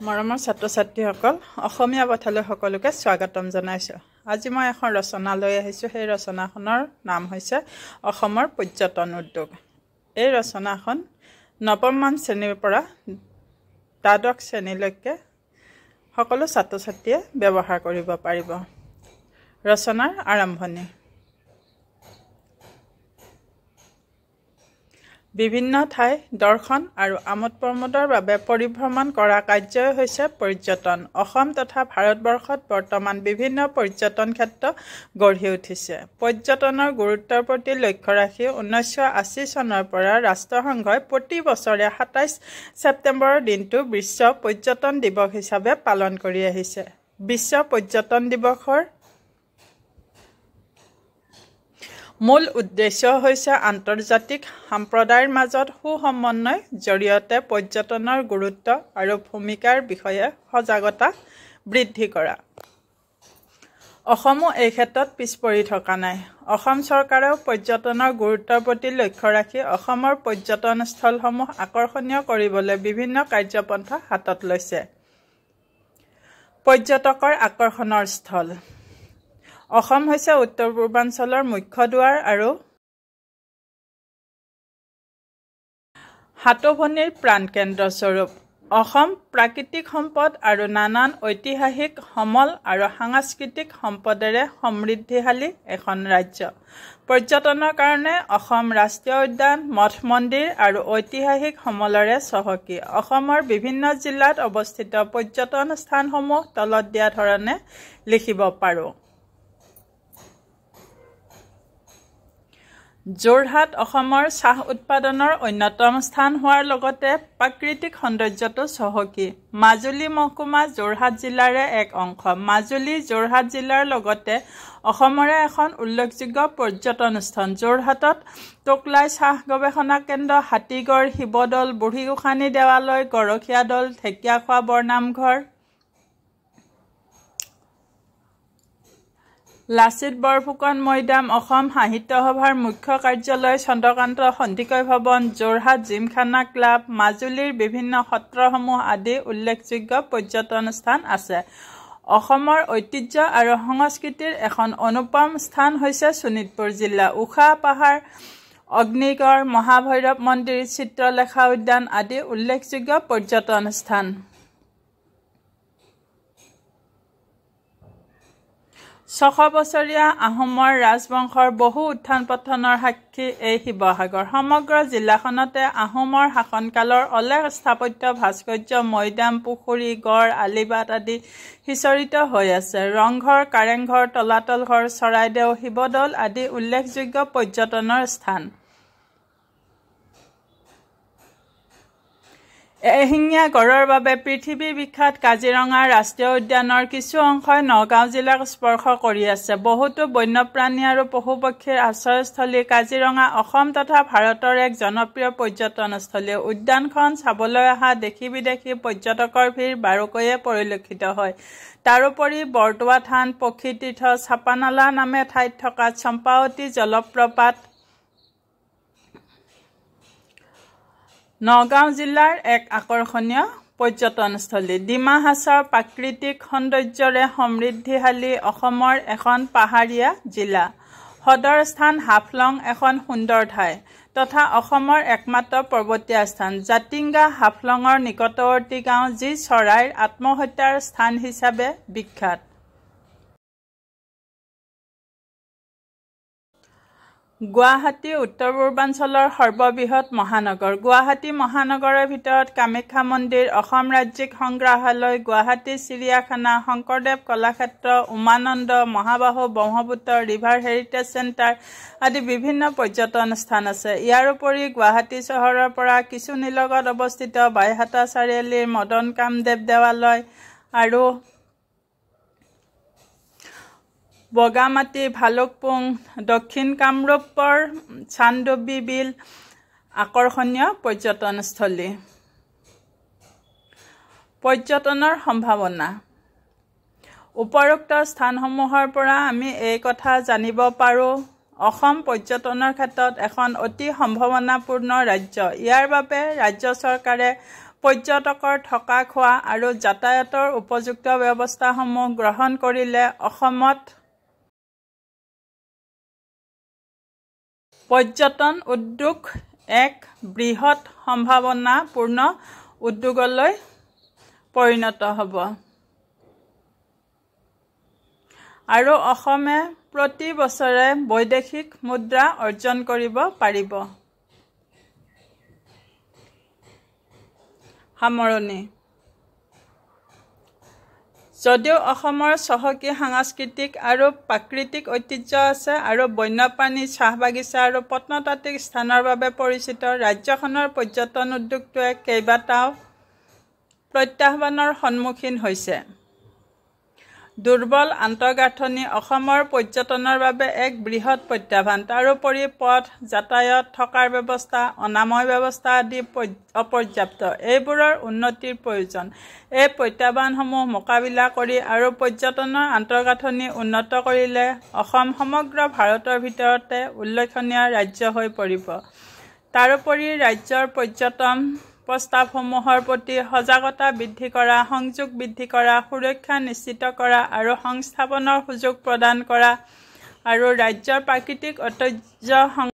মৰমৰ ছাত্ৰ-ছাত্ৰীসকল অসমীয়া কথালৈ সকলোকে স্বাগতম জনাইছো। আজি মই এখন ৰচনা লৈ আহিছো। সেই ৰচনাখনৰ নাম হৈছে অসমৰ পৰ্যটন উদ্যোগ। এই ৰচনাখন নৱমমান শ্ৰেণীৰ পৰা দ্বাদশ শ্ৰেণীলৈকে সকলো ছাত্ৰ-ছাত্ৰীয়ে ব্যৱহাৰ কৰিব পাৰিব। ৰচনাৰ আৰম্ভণি। বিভিন্ন ঠাই দৰ্শন আৰু আমোদ প্ৰমোদৰ বাবে পৰিভ্ৰমণ কৰা কাৰ্যই হৈছে পৰ্যটন। অসম তথা ভাৰতবৰ্ষত বৰ্তমান বিভিন্ন পৰ্যটন ক্ষেত্ৰ গঢ়ি উঠিছে। পৰ্যটনৰ গুৰুত্বৰ প্ৰতি লক্ষ্য ৰাখি 1980 চনৰ পৰা ৰাষ্ট্ৰসংঘই প্ৰতি বছৰে 27 ছেপ্টেম্বৰৰ দিনটো বিশ্ব পৰ্যটন দিৱস হিচাপে পালন কৰি আহিছে। বিশ্ব পৰ্যটন দিৱসৰ মূল উদ্দেশ্য হৈছে আন্তৰ্জাতিক সম্প্ৰদায়ৰ মাজত সুসমন্বয়ৰ জৰিয়তে পৰ্যটনৰ গুৰুত্ব আৰু ভূমিকাৰ বিষয়ে সজাগতা বৃদ্ধি কৰা। অসমো এই ক্ষেত্ৰত পিছ পৰি থকা নাই। অসম চৰকাৰেও পৰ্যটনৰ গুৰুত্বৰ প্ৰতি লক্ষ্য ৰাখি অসমৰ পৰ্যটনস্থলসমূহ আকৰ্ষণীয় কৰিবলৈ বিভিন্ন কাৰ্যপন্থা হাতত লৈছে। পৰ্যটকৰ আকৰ্ষণৰ স্থল। অসম হৈছে উত্তৰ পূৰ্বাঞ্চলৰ মুখ্য দুৱাৰ আৰু সাতভনীৰ প্ৰাণকেন্দ্ৰ স্বৰূপ। অসম প্ৰাকৃতিক সম্পদ আৰু নানান ঐতিহাসিক সমল আৰু সাংস্কৃতিক সম্পদেৰে সমৃদ্ধিশালী এখন ৰাজ্য। পৰ্যটনৰ কাৰণে অসম ৰাষ্ট্ৰীয় উদ্যান, মঠ মন্দিৰ আৰু ঐতিহাসিক সমলৰে চহকী। অসমৰ বিভিন্ন জিলাত অৱস্থিত পৰ্যটন স্থানসমূহ তলত দিয়া ধৰণে লিখিব পাৰোঁ। যোৰহাট অসমৰ চাহ উৎপাদনৰ অন্যতম স্থান হোৱাৰ লগতে প্ৰাকৃতিক সৌন্দৰ্যটো চহকী। মাজুলী মহকুমা যোৰহাট জিলাৰে এক অংশ। মাজুলী যোৰহাট জিলাৰ লগতে অসমৰে এখন উল্লেখযোগ্য পৰ্যটনস্থল। যোৰহাটত টোকলাই চাহ গৱেষণা কেন্দ্ৰ, হাতীগড়, শিৱদৌল, বুঢ়ীগোসানী দেৱালয়, গৰখীয়া দৌল, ঢেকীয়াখোৱা বৰনামঘৰ, লাচিত বৰফুকন মৈদাম, অসম সাহিত্য সভাৰ মুখ্য কাৰ্যালয়, চন্দ্ৰকান্ত সন্দিকৈ ভৱন, যোৰহাট জিমখানা ক্লাব, মাজুলীৰ বিভিন্ন সত্ৰসমূহ আদি উল্লেখযোগ্য পৰ্যটন স্থান আছে। অসমৰ ঐতিহ্য আৰু সংস্কৃতিৰ এখন অনুপম স্থান হৈছে শোণিতপুৰ জিলা। উষা পাহাৰ, অগ্নিগড়, মহাভৈৰৱ মন্দিৰ, চিত্ৰলেখা উদ্যান আদি উল্লেখযোগ্য পৰ্যটন স্থান। 600 বছৰীয়া আহোমৰ ৰাজবংশৰ বহু উত্থান পতনৰ সাক্ষী এই শিৱসাগৰ। সমগ্ৰ জিলাখনতে আহোমৰ শাসনকালৰ অলেখ স্থাপত্য ভাস্কৰ্য, মৈদাম, পুখুৰী, গড়, আলিবাট আদি সিঁচৰিত হৈ আছে। ৰংঘৰ, কাৰেংঘৰ, তলাতল ঘৰ, চৰাইদেউ, শিৱদৌল আদি উল্লেখযোগ্য পৰ্যটনৰ স্থান। এশিঙীয়া গড়ৰ বাবে পৃথিৱী বিখ্যাত কাজিৰঙা ৰাষ্ট্ৰীয় উদ্যানৰ কিছু অংশই নগাঁও জিলাক স্পৰ্শ কৰি আছে। বহুতো বন্যপ্ৰাণী আৰু পশুপক্ষীৰ আশ্ৰয়স্থলী কাজিৰঙা অসম তথা ভাৰতৰ এক জনপ্ৰিয় পৰ্যটনস্থলী। উদ্যানখন চাবলৈ অহা দেশী বিদেশী পৰ্যটকৰ ভিৰ বাৰুকৈয়ে পৰিলক্ষিত হয়। তাৰোপৰি বৰদোৱা থান, পক্ষীতীৰ্থ, চাপানালা নামে ঠাইত থকা চম্পাৱতী জলপ্ৰপাত নগাঁও জিলাৰ এক আকৰ্ষণীয় পৰ্যটনস্থলী। ডিমা হাছাও প্ৰাকৃতিক সৌন্দৰ্যৰে সমৃদ্ধিশালী অসমৰ এখন পাহাৰীয়া জিলা। সদৰ স্থান হাফলং এখন সুন্দৰ ঠাই তথা অসমৰ একমাত্ৰ পৰ্বতীয়া স্থান। জাতিংগা হাফলঙৰ নিকটৱৰ্তী গাঁও, যি চৰাইৰ আত্মহত্যাৰ স্থান হিচাপে বিখ্যাত। গুৱাহাটী উত্তৰ পূৰ্বাঞ্চলৰ সৰ্ববৃহৎ মহানগৰ। গুৱাহাটী মহানগৰৰ ভিতৰত কামাখ্যা মন্দিৰ, অসম ৰাজ্যিক সংগ্ৰহালয়, গুৱাহাটী চিৰিয়াখানা, শংকৰদেৱ কলাক্ষেত্ৰ, উমানন্দ, মহাবাহু ব্ৰহ্মপুত্ৰ ৰিভাৰ হেৰিটেজ চেণ্টাৰ আদি বিভিন্ন পৰ্যটন স্থান আছে। ইয়াৰ উপৰি গুৱাহাটী চহৰৰ পৰা কিছু নিলগত অৱস্থিত বাইহাটা চাৰিআলিৰ মদন কামদেৱ দেৱালয় আৰু বগামাটি, ভালুকপুং, দক্ষিণ কামৰূপৰ চান্দবী বিল আকৰ্ষণীয় পৰ্যটনস্থলী। পৰ্যটনৰ সম্ভাৱনা। উপৰোক্ত স্থানসমূহৰ পৰা আমি এই কথা জানিব পাৰোঁ অসম পৰ্যটনৰ ক্ষেত্ৰত এখন অতি সম্ভাৱনাপূৰ্ণ ৰাজ্য। ইয়াৰ বাবে ৰাজ্য চৰকাৰে পৰ্যটকৰ থকা খোৱা আৰু যাতায়াতৰ উপযুক্ত ব্যৱস্থাসমূহ গ্ৰহণ কৰিলে অসমত পৰ্যটন উদ্যোগ এক বৃহৎ সম্ভাৱনাপূৰ্ণ উদ্যোগলৈ পৰিণত হ'ব আৰু অসমে প্ৰতি বছৰে বৈদেশিক মুদ্ৰা অৰ্জন কৰিব পাৰিব। সামৰণি। যদিও অসমৰ চহকী সাংস্কৃতিক আৰু প্ৰাকৃতিক ঐতিহ্য আছে আৰু বন্যপ্ৰাণী, চাহ বাগিচা আৰু প্ৰত্নতাত্ত্বিক স্থানৰ বাবে পৰিচিত, ৰাজ্যখনৰ পৰ্যটন উদ্যোগটোৱে কেইবাটাও প্ৰত্যাহ্বানৰ সন্মুখীন হৈছে। দুৰ্বল আন্তঃগাঁথনি অসমৰ পৰ্যটনৰ বাবে এক বৃহৎ প্ৰত্যাহ্বান। তাৰোপৰি পথ, যাতায়াত, থকাৰ ব্যৱস্থা, অনাময় ব্যৱস্থা আদি অপৰ্যাপ্ত। এইবোৰৰ উন্নতিৰ প্ৰয়োজন। এই প্ৰত্যাহ্বানসমূহ মোকাবিলা কৰি আৰু পৰ্যটনৰ আন্তঃগাঁথনি উন্নত কৰিলে অসম সমগ্ৰ ভাৰতৰ ভিতৰতে উল্লেখনীয় ৰাজ্য হৈ পৰিব। তাৰোপৰি ৰাজ্যৰ পৰ্যটন প্ৰস্তাৱসমূহৰ প্ৰতি সজাগতা বৃদ্ধি কৰা, সংযোগ বৃদ্ধি কৰা, সুৰক্ষা নিশ্চিত কৰা আৰু সংস্থাপনৰ সুযোগ প্ৰদান কৰা আৰু ৰাজ্যৰ প্ৰাকৃতিক ঐতিহ্য